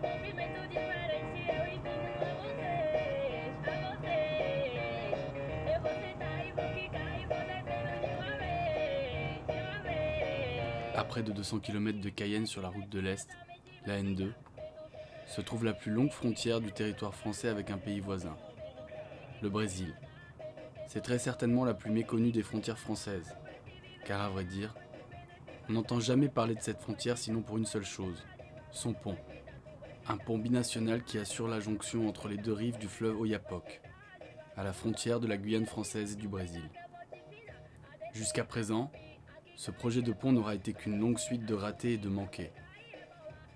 movimento diferente, eu ensino a vocês. Eu vou sentar e vou quicar e vou descendo de uma vez, de uma vez. À près de 200 km de Cayenne sur la route de l'Est, la N2, se trouve la plus longue frontière du territoire français avec un pays voisin, le Brésil. C'est très certainement la plus méconnue des frontières françaises, car à vrai dire, on n'entend jamais parler de cette frontière sinon pour une seule chose, son pont. Un pont binational qui assure la jonction entre les deux rives du fleuve Oyapock, à la frontière de la Guyane française et du Brésil. Jusqu'à présent, ce projet de pont n'aura été qu'une longue suite de ratés et de manqués.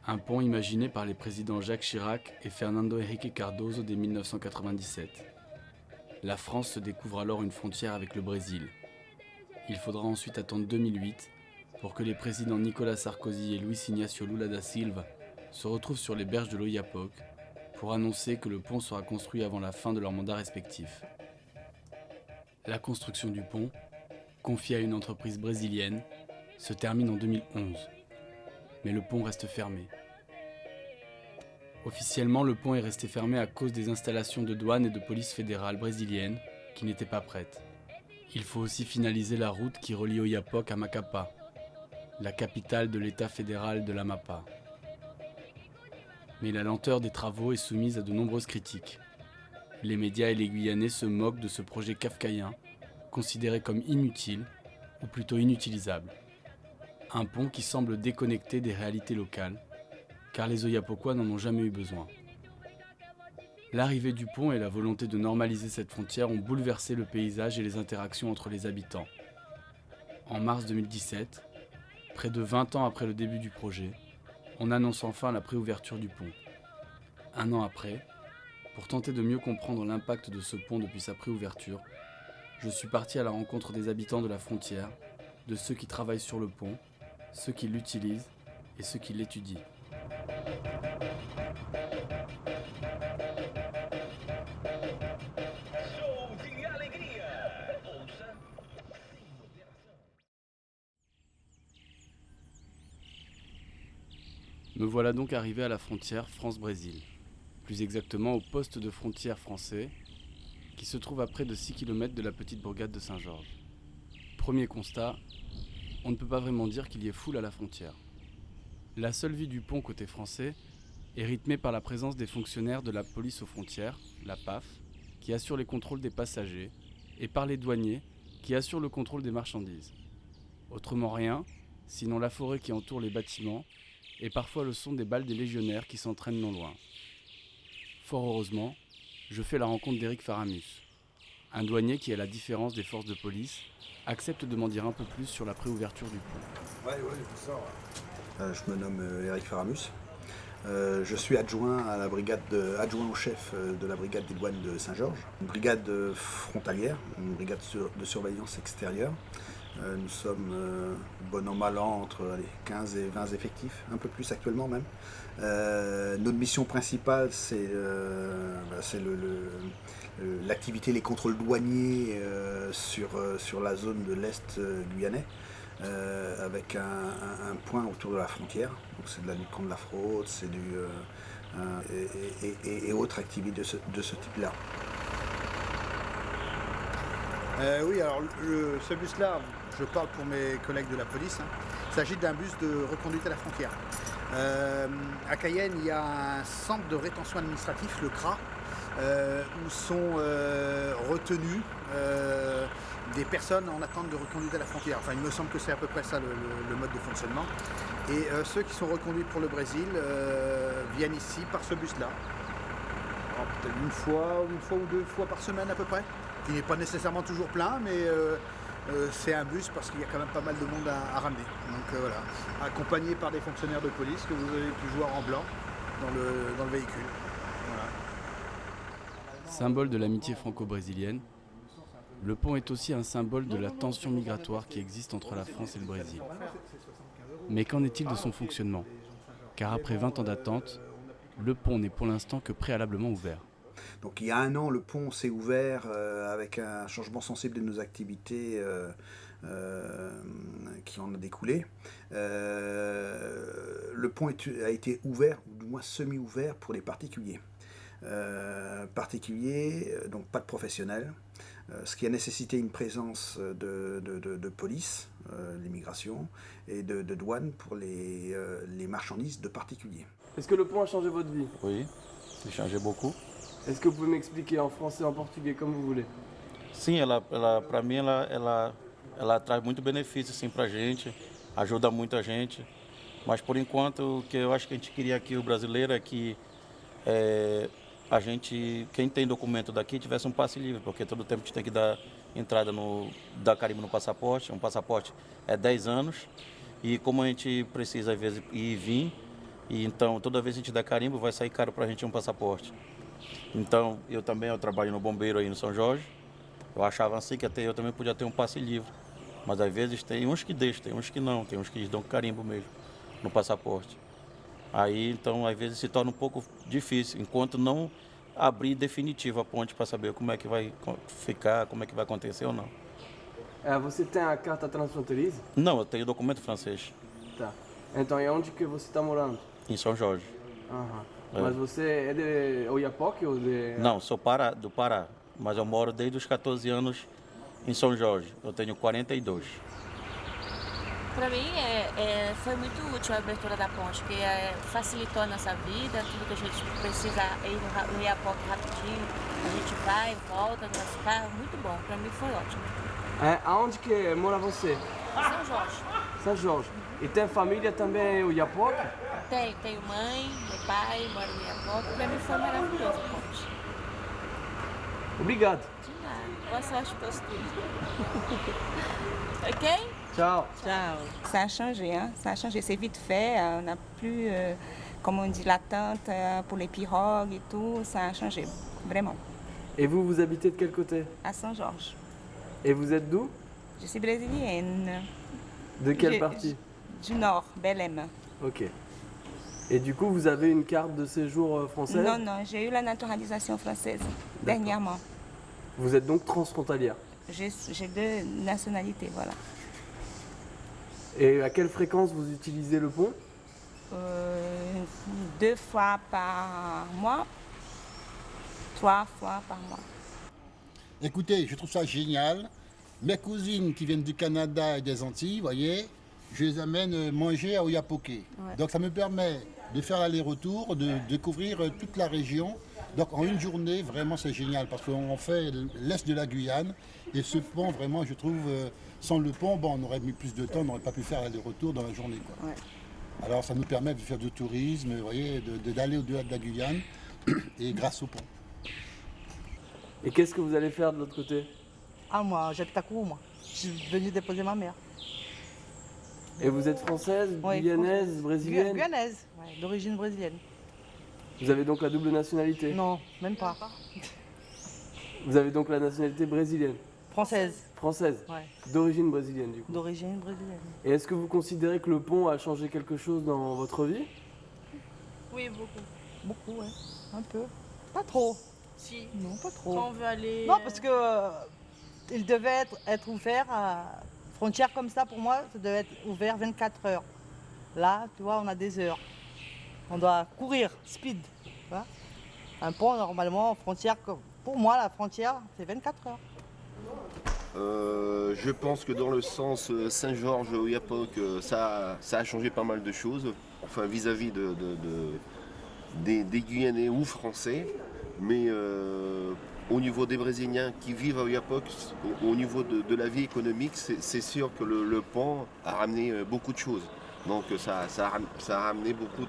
Un pont imaginé par les présidents Jacques Chirac et Fernando Henrique Cardoso dès 1997. La France se découvre alors une frontière avec le Brésil. Il faudra ensuite attendre 2008 pour que les présidents Nicolas Sarkozy et Luis Ignacio Lula da Silva se retrouvent sur les berges de l'Oyapock pour annoncer que le pont sera construit avant la fin de leur mandat respectif. La construction du pont, confiée à une entreprise brésilienne, se termine en 2011. Mais le pont reste fermé. Officiellement, le pont est resté fermé à cause des installations de douane et de police fédérale brésiliennes qui n'étaient pas prêtes. Il faut aussi finaliser la route qui relie Oiapoque à Macapá, la capitale de l'État fédéral de l'Amapá. Mais la lenteur des travaux est soumise à de nombreuses critiques. Les médias et les Guyanais se moquent de ce projet kafkaïen, considéré comme inutile, ou plutôt inutilisable. Un pont qui semble déconnecté des réalités locales, car les Oyapocois n'en ont jamais eu besoin. L'arrivée du pont et la volonté de normaliser cette frontière ont bouleversé le paysage et les interactions entre les habitants. En mars 2017, près de 20 ans après le début du projet, on annonce enfin la préouverture du pont. Un an après, pour tenter de mieux comprendre l'impact de ce pont depuis sa préouverture, je suis parti à la rencontre des habitants de la frontière, de ceux qui travaillent sur le pont, ceux qui l'utilisent et ceux qui l'étudient. Me voilà donc arrivé à la frontière France-Brésil, plus exactement au poste de frontière français, qui se trouve à près de 6 km de la petite bourgade de Saint-Georges. Premier constat, on ne peut pas vraiment dire qu'il y ait foule à la frontière. La seule vie du pont côté français est rythmée par la présence des fonctionnaires de la police aux frontières, la PAF, qui assure les contrôles des passagers, et par les douaniers, qui assurent le contrôle des marchandises. Autrement rien, sinon la forêt qui entoure les bâtiments, et parfois le son des balles des légionnaires qui s'entraînent non loin. Fort heureusement, je fais la rencontre d'Éric Faramus, un douanier qui, à la différence des forces de police, accepte de m'en dire un peu plus sur la préouverture du pont. Ouais, c'est ça. Je me nomme Éric Faramus. Je suis adjoint adjoint au chef de la brigade des douanes de Saint-Georges, une brigade frontalière, une brigade de surveillance extérieure. Nous sommes bon an mal an entre 15 et 20 effectifs, un peu plus actuellement même. Notre mission principale, c'est l'activité, les contrôles douaniers sur la zone de l'Est guyanais. Avec un point autour de la frontière. Donc c'est de la lutte contre la fraude, c'est et autres activités de ce type-là. Oui, alors ce bus-là, je parle pour mes collègues de la police, il s'agit d'un bus de reconduite à la frontière. À Cayenne, il y a un centre de rétention administratif, le CRA, où sont retenus des personnes en attente de reconduite à la frontière. Enfin, il me semble que c'est à peu près ça le mode de fonctionnement. Et ceux qui sont reconduits pour le Brésil viennent ici par ce bus-là. Peut-être une fois ou deux fois par semaine à peu près. Qui n'est pas nécessairement toujours plein, mais c'est un bus parce qu'il y a quand même pas mal de monde à ramener. Donc voilà, accompagné par des fonctionnaires de police que vous avez pu voir en blanc dans le véhicule. Voilà. Symbole de l'amitié franco-brésilienne, le pont est aussi un symbole de la tension migratoire qui existe entre la France et le Brésil. Mais qu'en est-il de son fonctionnement ? Car après 20 ans d'attente, le pont n'est pour l'instant que préalablement ouvert. Donc il y a un an, le pont s'est ouvert avec un changement sensible de nos activités qui en a découlé. Le pont a été ouvert, ou du moins semi-ouvert pour les particuliers. Donc pas de professionnels, ce qui a nécessité une présence de police, l'immigration, et de douane pour les marchandises de particuliers. Est-ce que le pont a changé votre vie? Oui, tem changé beaucoup. Est-ce que vous pouvez m'expliquer en français, en portugais, comme vous voulez? Sim, para mim, ela traz muito benefício assim, para a gente, ajuda muito a gente. Mas, por enquanto, o que eu acho que a gente queria aqui, o brasileiro, é que a gente, quem tem documento daqui, tivesse um passe livre, porque todo tempo a gente tem que dar entrada dar carimbo no passaporte. Um passaporte é 10 anos, e como a gente precisa, às vezes, ir e vir, e então toda vez que a gente der carimbo, vai sair caro para a gente um passaporte. Então, eu trabalho no bombeiro aí no São Jorge. Eu achava assim que até eu também podia ter um passe livre. Mas às vezes tem uns que deixam, tem uns que não, tem uns que dão carimbo mesmo no passaporte. Aí então às vezes se torna um pouco difícil, enquanto não abrir definitivo a ponte para saber como é que vai ficar, como é que vai acontecer ou não. Você tem a carta transfronteiriça? Não, eu tenho documento francês, Tá. Então, e onde que você está morando? em São Jorge. Aham. É. Mas você é de Oiapoque ou de... Não, sou do Pará, mas eu moro desde os 14 anos em São Jorge. Eu tenho 42. Para mim foi muito útil a abertura da ponte, porque facilitou a nossa vida, tudo que a gente precisa ir no Iapoque rapidinho, a gente vai, volta no nosso carro, muito bom, para mim foi ótimo. Aonde que mora você? São Jorge. São Jorge. E tem família também em Oiapoque? Tenho mãe, meu pai, moro no Iapoque, para mim foi maravilhoso a ponte. Obrigado. De nada, boa sorte para os tudo. Ok? Ciao. Ciao. Ça a changé, hein? Ça a changé. C'est vite fait. On n'a plus, comme on dit, l'attente pour les pirogues et tout. Ça a changé, vraiment. Et vous habitez de quel côté? À Saint-Georges. Et vous êtes d'où? Je suis brésilienne. De quelle Je- partie? Du Nord, Belém. Ok. Et du coup, vous avez une carte de séjour française? Non, non, j'ai eu la naturalisation française dernièrement. Vous êtes donc transfrontalière. J'ai 2 nationalités, voilà. Et à quelle fréquence vous utilisez le pont? 2 fois par mois, 3 fois par mois. Écoutez, je trouve ça génial. Mes cousines qui viennent du Canada et des Antilles, vous voyez, je les amène manger à Oiapoque. Donc ça me permet de faire l'aller-retour, de découvrir toute la région. Donc en une journée, vraiment c'est génial parce qu'on fait l'est de la Guyane. Et ce pont, vraiment, je trouve, sans le pont, bon, on aurait mis plus de temps, on n'aurait pas pu faire l'aller-retour dans la journée, quoi. Ouais. Alors ça nous permet de faire du tourisme, vous voyez, d'aller au-delà de la Guyane et grâce au pont. Et qu'est-ce que vous allez faire de l'autre côté? Ah, moi, j'habite à Kourou, moi. Je suis venue déposer ma mère. Et vous êtes française, Oui, guyanaise, française. brésilienne? Guyanaise, ouais, d'origine brésilienne. Vous avez donc la double nationalité? Non, même pas. Vous avez donc la nationalité brésilienne? Française, Française? ouais, D'origine brésilienne du coup. d'origine brésilienne. Et est-ce que vous considérez que le pont a changé quelque chose dans votre vie? Oui, beaucoup. Beaucoup, ouais, un peu. Pas trop. Si. Non, pas trop. Quand on veut aller. Non, parce que il devait être ouvert à frontière comme ça, pour moi, ça devait être ouvert 24 heures. Là, tu vois, on a des heures. On doit courir, speed. Tu vois. Un pont, normalement, frontière, pour moi, la frontière, c'est 24 heures. Je pense que dans le sens Saint-Georges, Oiapoque, ça a changé pas mal de choses, enfin vis-à-vis des Guyanais ou Français, mais au niveau des Brésiliens qui vivent à Oiapoque, au niveau de la vie économique, c'est sûr que le pont a ramené beaucoup de choses. Donc ça a ramené beaucoup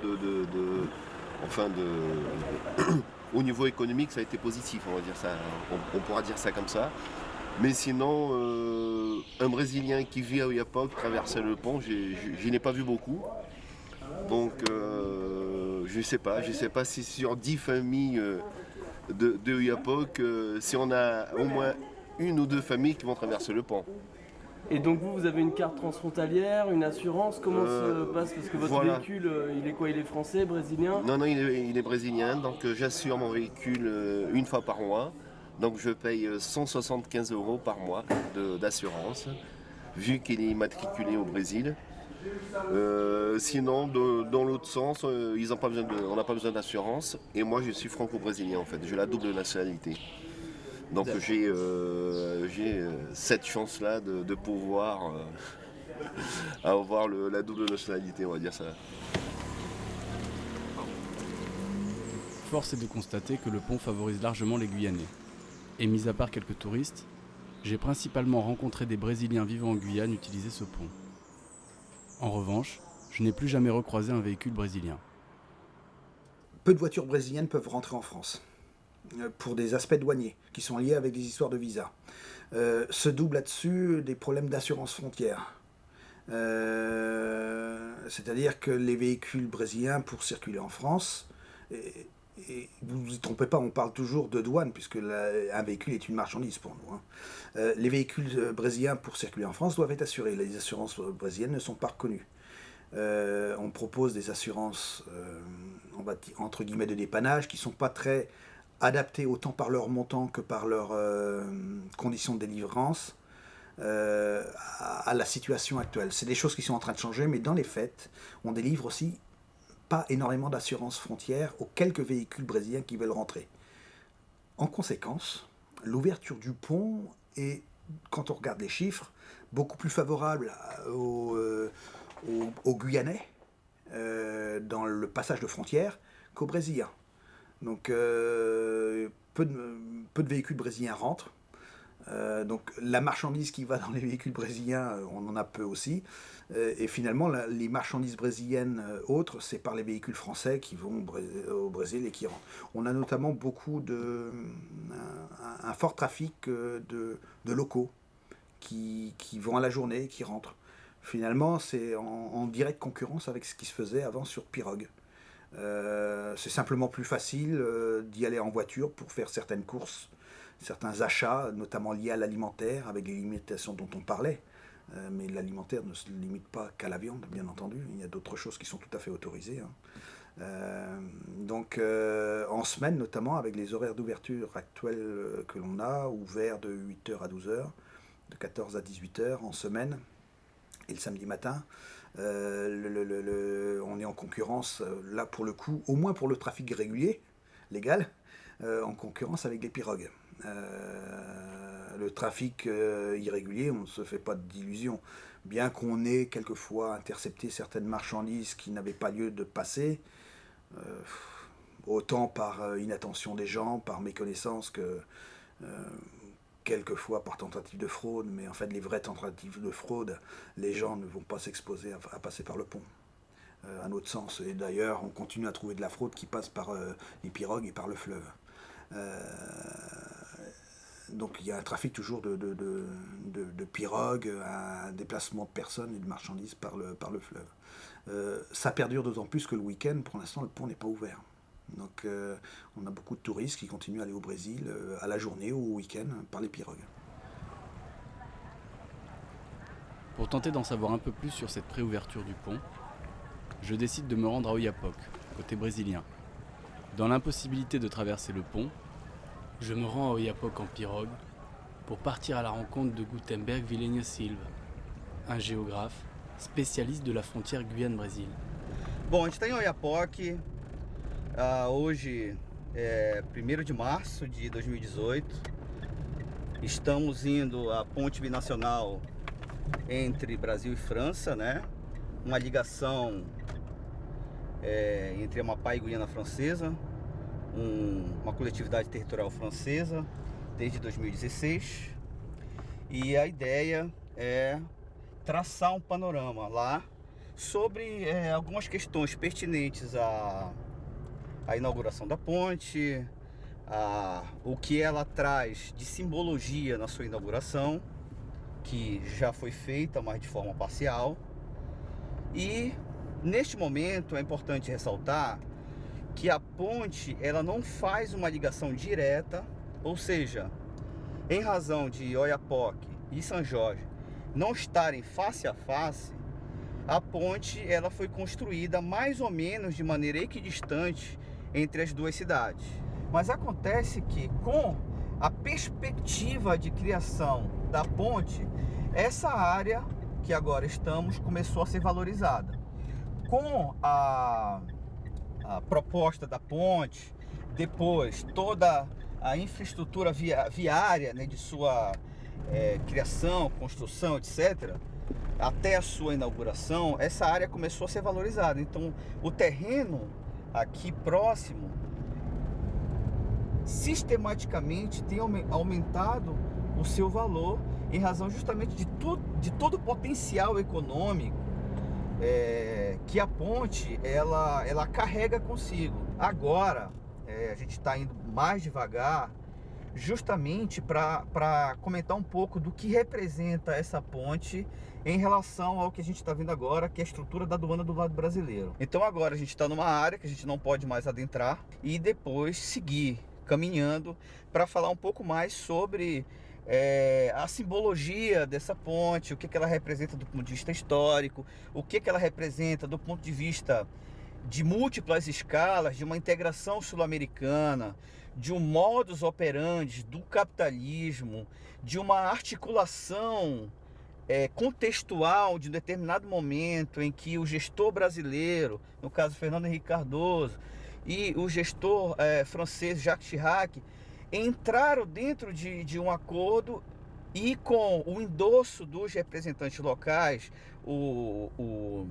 au niveau économique, ça a été positif, on va dire ça, on pourra dire ça comme ça. Mais sinon, un Brésilien qui vit à Oiapoque traverser le pont, je n'ai pas vu beaucoup. Donc je ne sais pas si sur 10 familles de Oiapoque, si on a au moins 1 ou 2 familles qui vont traverser le pont. Et donc vous avez une carte transfrontalière, une assurance, comment ça se passe? Parce que votre voilà. véhicule, il est quoi? Il est français, brésilien? Non, il est brésilien, donc j'assure mon véhicule 1 fois par mois. Donc je paye 175 € par mois d'assurance. vu qu'il est immatriculé au Brésil. Sinon, dans l'autre sens, on n'a pas besoin d'assurance. Et moi, je suis franco-brésilien en fait. J'ai la double nationalité. Donc j'ai cette chance-là de pouvoir avoir la double nationalité, on va dire ça. Force est de constater que le pont favorise largement les Guyanais. Et mis à part quelques touristes, j'ai principalement rencontré des Brésiliens vivant en Guyane utiliser ce pont. En revanche, je n'ai plus jamais recroisé un véhicule brésilien. Peu de voitures brésiliennes peuvent rentrer en France, pour des aspects douaniers, qui sont liés avec des histoires de visa. Se double là-dessus des problèmes d'assurance frontière. C'est-à-dire que les véhicules brésiliens, pour circuler en France, et vous ne vous y trompez pas, on parle toujours de douane, puisque un véhicule est une marchandise pour nous. Les véhicules brésiliens, pour circuler en France, doivent être assurés. Les assurances brésiliennes ne sont pas reconnues. On propose des assurances, on va dire, entre guillemets, de dépannage, qui ne sont pas très adaptées autant par leur montant que par leurs conditions de délivrance à la situation actuelle. C'est des choses qui sont en train de changer, mais dans les faits, on délivre aussi pas énormément d'assurance frontière aux quelques véhicules brésiliens qui veulent rentrer. En conséquence, l'ouverture du pont est, quand on regarde les chiffres, beaucoup plus favorable aux Guyanais dans le passage de frontière qu'aux Brésiliens. Donc peu de véhicules brésiliens rentrent. Donc la marchandise qui va dans les véhicules brésiliens, on en a peu aussi. Et finalement, les marchandises brésiliennes autres, c'est par les véhicules français qui vont au Brésil et qui rentrent. On a notamment un fort trafic de locaux qui vont à la journée et qui rentrent. Finalement, c'est en directe concurrence avec ce qui se faisait avant sur pirogue. C'est simplement plus facile d'y aller en voiture pour faire certaines courses, certains achats, notamment liés à l'alimentaire, avec les limitations dont on parlait. Mais l'alimentaire ne se limite pas qu'à la viande, bien entendu. Il y a d'autres choses qui sont tout à fait autorisées. Donc, en semaine, notamment, avec les horaires d'ouverture actuels que l'on a, ouverts de 8h à 12h, de 14 à 18h en semaine, et le samedi matin, on est en concurrence, là pour le coup, au moins pour le trafic régulier, légal, en concurrence avec les pirogues. Le trafic irrégulier, on ne se fait pas d'illusions. Bien qu'on ait quelquefois intercepté certaines marchandises qui n'avaient pas lieu de passer, autant par inattention des gens, par méconnaissance que quelquefois par tentative de fraude, mais en fait les vraies tentatives de fraude, les gens ne vont pas s'exposer à passer par le pont. Un autre sens, et d'ailleurs on continue à trouver de la fraude qui passe par les pirogues et par le fleuve. Donc il y a un trafic toujours de pirogues, un déplacement de personnes et de marchandises par le fleuve. Ça perdure d'autant plus que le week-end, pour l'instant, le pont n'est pas ouvert. Donc on a beaucoup de touristes qui continuent à aller au Brésil à la journée ou au week-end par les pirogues. Pour tenter d'en savoir un peu plus sur cette préouverture du pont, je décide de me rendre à Oiapoque, côté brésilien. Dans l'impossibilité de traverser le pont, je me rends à Oiapoque en pirogue pour partir à la rencontre de Gutenberg Vilhena Silva, un géographe spécialiste de la frontière Guyane-Brésil. Bom, a gente está em Oiapoque, hoje é 1º de março de 2018. Estamos indo à ponte binacional entre Brasil e França, né? Uma ligação entre Amapá e Guiana Francesa, uma coletividade territorial francesa desde 2016, e a ideia é traçar um panorama lá sobre algumas questões pertinentes à inauguração da ponte, o que ela traz de simbologia na sua inauguração, que já foi feita, mas de forma parcial. E neste momento é importante ressaltar que a ponte ela não faz uma ligação direta, ou seja, em razão de Oiapoque e São Jorge não estarem face a face, a ponte ela foi construída mais ou menos de maneira equidistante entre as duas cidades. Mas acontece que com a perspectiva de criação da ponte, essa área que agora estamos começou a ser valorizada. Com a proposta da ponte, depois toda a infraestrutura viária, né, de sua criação, construção, etc., até a sua inauguração, essa área começou a ser valorizada. Então, o terreno aqui próximo, sistematicamente, tem aumentado o seu valor em razão justamente de todo o potencial econômico que a ponte ela carrega consigo. Agora, a gente está indo mais devagar, justamente para comentar um pouco do que representa essa ponte em relação ao que a gente está vendo agora, que é a estrutura da aduana do lado brasileiro. Então agora a gente está numa área que a gente não pode mais adentrar e depois seguir caminhando para falar um pouco mais sobre a simbologia dessa ponte, o que ela representa do ponto de vista histórico, o que ela representa do ponto de vista de múltiplas escalas, de uma integração sul-americana, de um modus operandi do capitalismo, de uma articulação contextual de um determinado momento em que o gestor brasileiro, no caso Fernando Henrique Cardoso, e o gestor francês Jacques Chirac, entraram dentro de um acordo e com o endosso dos representantes locais, o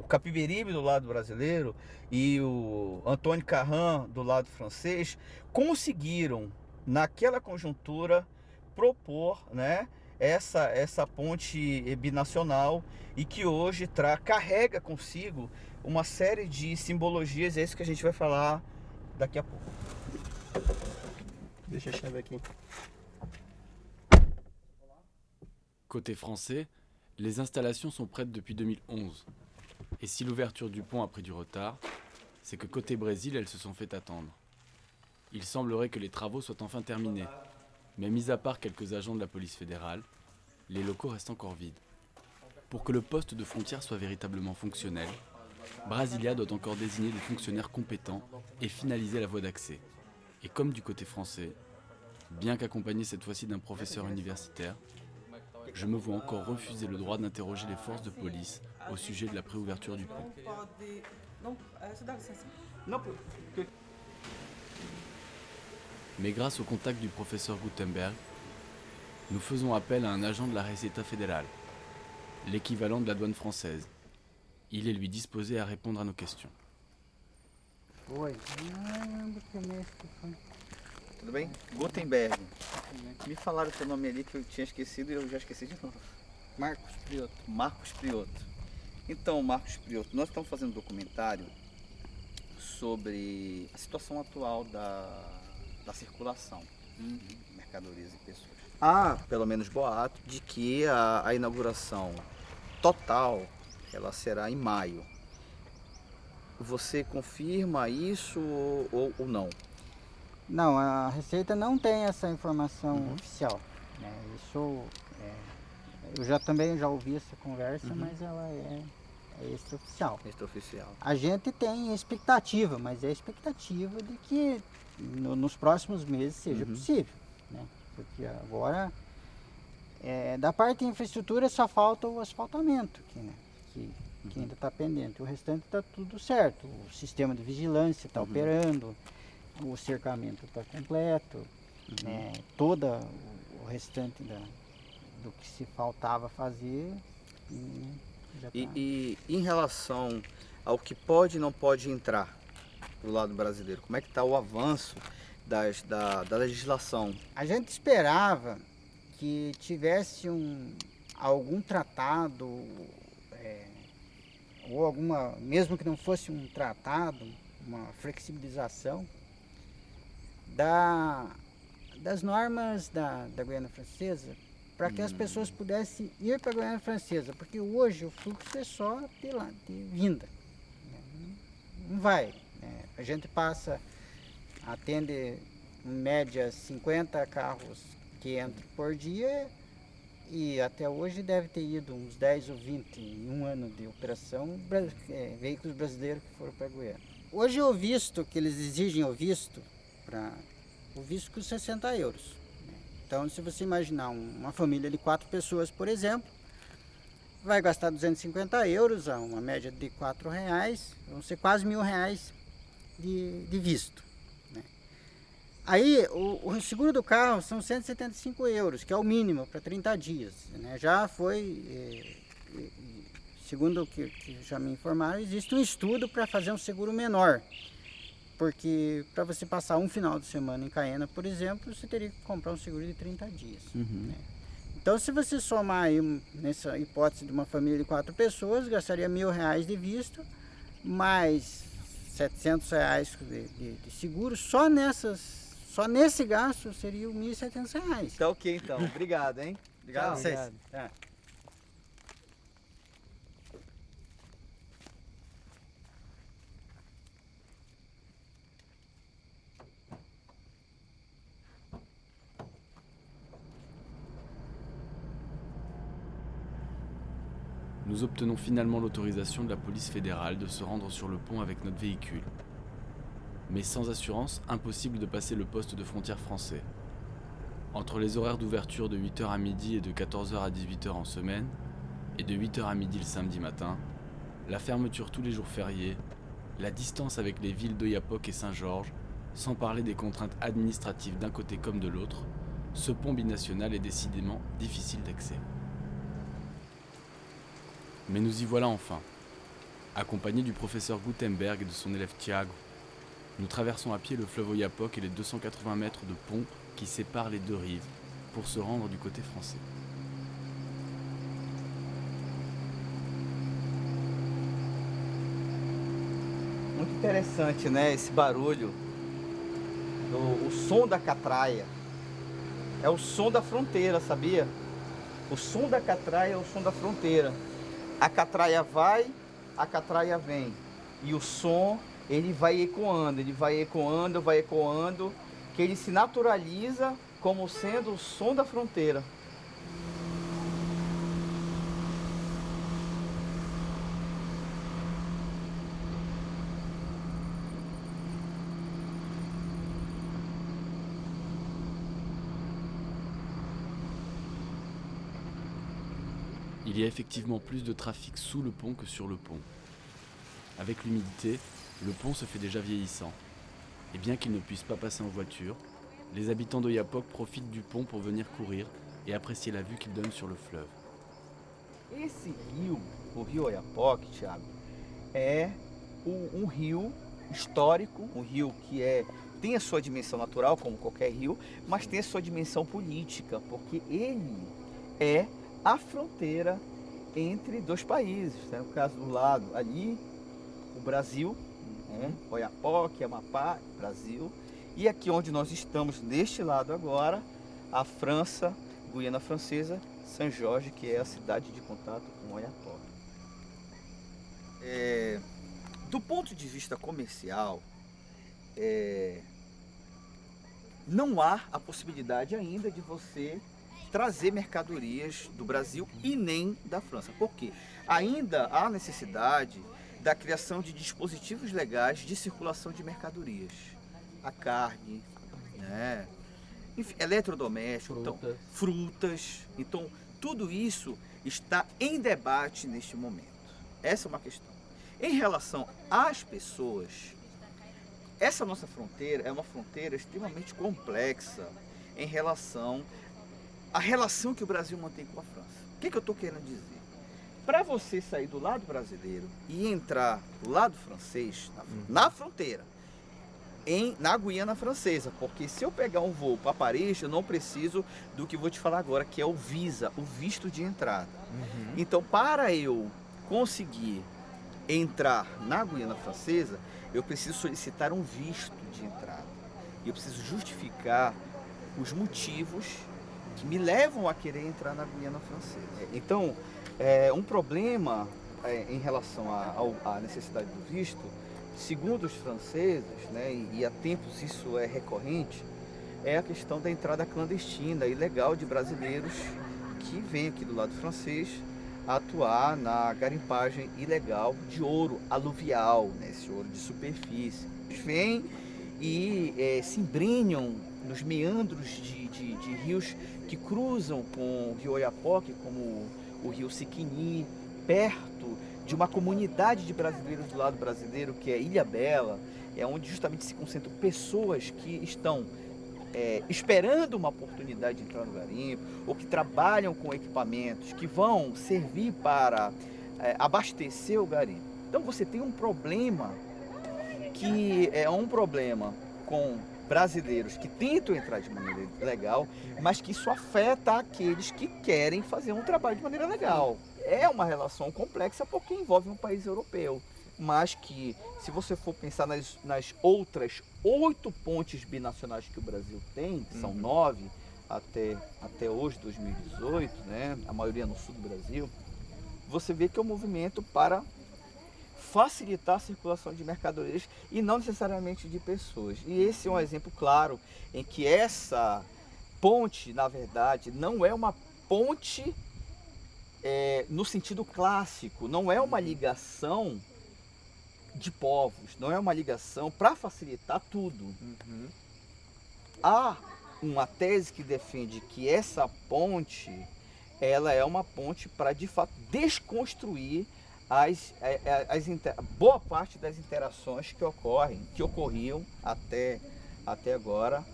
Capiberibe do lado brasileiro e o Antônio Carran do lado francês, conseguiram naquela conjuntura propor, né, essa ponte binacional e que hoje carrega consigo uma série de simbologias. É isso que a gente vai falar daqui a pouco. Deixa a chave aqui. Côté français, les installations sont prêtes depuis 2011. Et si l'ouverture du pont a pris du retard, c'est que côté Brésil, elles se sont fait attendre. Il semblerait que les travaux soient enfin terminés, mais mis à part quelques agents de la police fédérale, les locaux restent encore vides. Pour que le poste de frontière soit véritablement fonctionnel, Brasilia doit encore désigner des fonctionnaires compétents et finaliser la voie d'accès. Et comme du côté français, bien qu'accompagné cette fois-ci d'un professeur universitaire, je me vois encore refuser le droit d'interroger les forces de police au sujet de la préouverture du pont. Mais grâce au contact du professeur Gutenberg, nous faisons appel à un agent de la Receita Federal, l'équivalent de la douane française. Il est lui disposé à répondre à nos questions. Oi. Tudo bem? Gutenberg. Me falaram o teu nome ali que eu tinha esquecido e eu já esqueci de novo. Marcos Prioto. Marcos Prioto. Então, Marcos Prioto, nós estamos fazendo um documentário sobre a situação atual da circulação de mercadorias e pessoas. Há, pelo menos, boato de que a inauguração total ela será em maio. Você confirma isso ou não? Não, a Receita não tem essa informação oficial. Né? Isso, eu já ouvi essa conversa, mas ela é extraoficial. Extraoficial. A gente tem expectativa, mas é expectativa de que nos próximos meses seja possível. Né? Porque agora, da parte de infraestrutura, só falta o asfaltamento aqui, né? que ainda está pendente. O restante está tudo certo. O sistema de vigilância está operando, o cercamento está completo, todo o restante do que se faltava fazer já tá. E em relação ao que pode e não pode entrar do lado brasileiro, como é que está o avanço da legislação? A gente esperava que tivesse algum tratado, ou alguma, mesmo que não fosse um tratado, uma flexibilização das normas da Guiana Francesa, para que as pessoas pudessem ir para a Guiana Francesa, porque hoje o fluxo é só de vinda, não vai. A gente atende em média 50 carros que entram por dia, e até hoje deve ter ido uns 10 ou 20 em um ano de operação, veículos brasileiros que foram para a Guiana. Hoje o visto, que eles exigem o visto para o visto custa 60 euros. Então, se você imaginar uma família de 4 pessoas, por exemplo, vai gastar 250 euros, a uma média de R$4, vão ser quase R$1.000 de visto. Né? Aí, o seguro do carro são 175 euros, que é o mínimo para 30 dias. Né? Já foi, segundo o que já me informaram, existe um estudo para fazer um seguro menor. Porque para você passar um final de semana em Cayena, por exemplo, você teria que comprar um seguro de 30 dias. Né? Então, se você somar aí, nessa hipótese de uma família de 4 pessoas, gastaria R$1.000 de visto, mais R$700 de seguro, só nesse gasto seria R$1.700. Tá ok, então. Obrigado, hein? Obrigado a vocês. É. Nous obtenons finalement l'autorisation de la police fédérale de se rendre sur le pont avec notre véhicule. Mais sans assurance, impossible de passer le poste de frontière français. Entre les horaires d'ouverture de 8h à midi et de 14h à 18h en semaine, et de 8h à midi le samedi matin, la fermeture tous les jours fériés, la distance avec les villes d'Oiapoque et Saint-Georges, sans parler des contraintes administratives d'un côté comme de l'autre, ce pont binational est décidément difficile d'accès. Mais nous y voilà enfin, accompagnés du professeur Gutenberg et de son élève Thiago. Nous traversons à pied le fleuve Oiapoque et les 280 mètres de pont qui séparent les deux rives pour se rendre du côté français. Muito interessante, né? Esse barulho, o som da catraia. É o som da fronteira, sabia? O som da catraia é o som da fronteira. A catraia vai, a catraia vem. E o som, ele vai ecoando, que ele se naturaliza como sendo o som da fronteira. Il y a effectivement plus de trafic sous le pont que sur le pont. Avec l'humidité, le pont se fait déjà vieillissant. Et bien qu'ils ne puissent pas passer en voiture, les habitants d'Oiapoque profitent du pont pour venir courir et apprécier la vue qu'il donne sur le fleuve. Esse rio, o rio Oiapoque, Thiago, é um rio histórico, um rio que tem a sua dimensão natural, como qualquer rio, mas tem a sua dimensão política, porque ele é a fronteira entre dois países. Né? No caso do lado ali, o Brasil, né? Oiapoque, Amapá, Brasil. E aqui onde nós estamos, neste lado agora, a França, Guiana Francesa, Saint-Georges, que é a cidade de contato com Oiapoque. Do ponto de vista comercial, não há a possibilidade ainda de você trazer mercadorias do Brasil e nem da França. Por quê? Ainda há necessidade da criação de dispositivos legais de circulação de mercadorias. A carne, né? Enfim, eletrodomésticos, frutas. Então, tudo isso está em debate neste momento. Essa é uma questão. Em relação às pessoas, essa nossa fronteira é uma fronteira extremamente complexa em relação à relação que o Brasil mantém com a França. O que eu estou querendo dizer? Para você sair do lado brasileiro e entrar do lado francês, na fronteira, na Guiana Francesa, porque se eu pegar um voo para Paris, eu não preciso do que eu vou te falar agora, que é o visa, o visto de entrada. Então, para eu conseguir entrar na Guiana Francesa, eu preciso solicitar um visto de entrada. E eu preciso justificar os motivos que me levam a querer entrar na Guiana Francesa. Então, um problema em relação à necessidade do visto, segundo os franceses, né, e há tempos isso é recorrente, é a questão da entrada clandestina, ilegal de brasileiros que vêm aqui do lado francês atuar na garimpagem ilegal de ouro aluvial, né, esse ouro de superfície. Eles vêm e se embrenham nos meandros de rios que cruzam com o rio Oiapoque, como o rio Siquini, perto de uma comunidade de brasileiros do lado brasileiro, que é Ilha Bela, é onde justamente se concentram pessoas que estão esperando uma oportunidade de entrar no garimpo, ou que trabalham com equipamentos que vão servir para abastecer o garimpo. Então você tem um problema que é um problema com brasileiros que tentam entrar de maneira legal, mas que isso afeta aqueles que querem fazer um trabalho de maneira legal. É uma relação complexa porque envolve um país europeu, mas que, se você for pensar nas outras 8 pontes binacionais que o Brasil tem, que são 9 até hoje, 2018, né, a maioria no sul do Brasil, você vê que é um movimento para facilitar a circulação de mercadorias e não necessariamente de pessoas. E esse é um exemplo claro em que essa ponte, na verdade, não é uma ponte no sentido clássico, não é uma ligação de povos, não é uma ligação para facilitar tudo. Há uma tese que defende que essa ponte, ela é uma ponte para, de fato, desconstruir boa parte das interações que ocorriam até agora,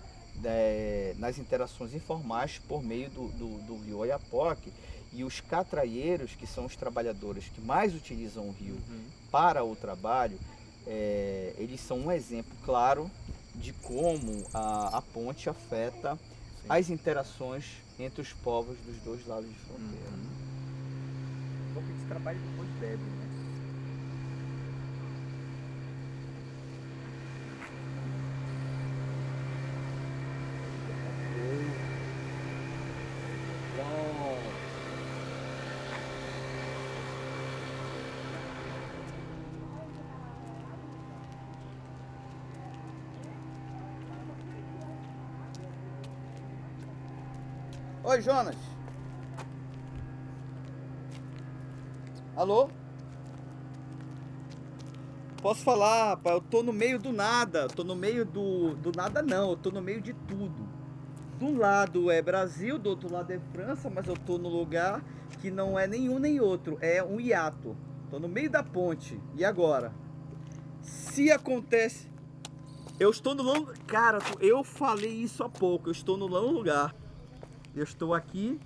nas interações informais por meio do rio Oiapoque. E os catraieiros, que são os trabalhadores que mais utilizam o rio para o trabalho, eles são um exemplo claro de como a ponte afeta as interações entre os povos dos dois lados de fronteira. Então esse trabalho depois bebe, né? Oi, Jonas. Alô? Posso falar, rapaz? Eu tô no meio do nada. Tô no meio do nada não, eu tô no meio de tudo. De um lado é Brasil, do outro lado é França, mas eu tô no lugar que não é nenhum nem outro. É um hiato. Tô no meio da ponte. E agora? Se acontece... Eu estou no longo... Cara, eu falei isso há pouco. Eu estou no longo lugar. Eu estou aqui.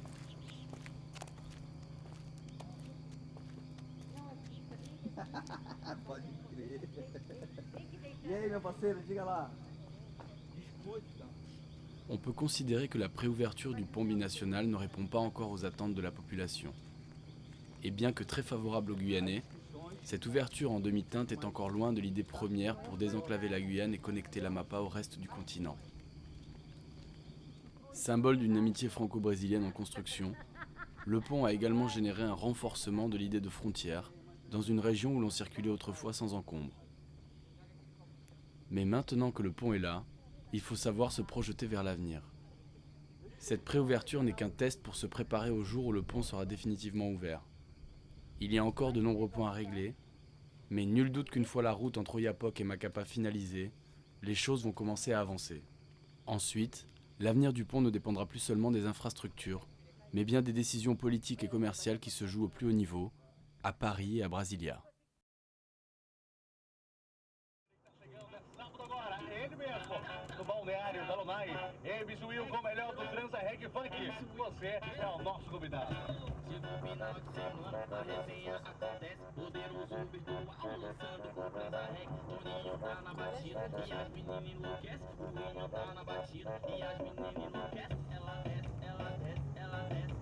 Pode crer. E aí, meu parceiro, diga lá. On peut considérer que la préouverture du pont binational ne répond pas encore aux attentes de la population. Et bien que très favorable aux Guyanais, cette ouverture en demi-teinte est encore loin de l'idée première pour désenclaver la Guyane et connecter l'Amapa au reste du continent. Symbole d'une amitié franco-brésilienne en construction, le pont a également généré un renforcement de l'idée de frontière dans une région où l'on circulait autrefois sans encombre. Mais maintenant que le pont est là, il faut savoir se projeter vers l'avenir. Cette préouverture n'est qu'un test pour se préparer au jour où le pont sera définitivement ouvert. Il y a encore de nombreux points à régler, mais nul doute qu'une fois la route entre Oiapoque et Macapa finalisée, les choses vont commencer à avancer. Ensuite, l'avenir du pont ne dépendra plus seulement des infrastructures, mais bien des décisions politiques et commerciales qui se jouent au plus haut niveau, à Paris et à Brasilia. No balneário da Lunai, Eves Will com o melhor do transa reggae funk. Você é o nosso convidado. Chega o final de semana, a resenha acontece. Poderoso virtual lançando com transa reggae. Toninho tá na batida e as meninas enlouquecem. O Vinho tá na batida e as meninas enlouquecem. Ela desce, ela desce, ela desce.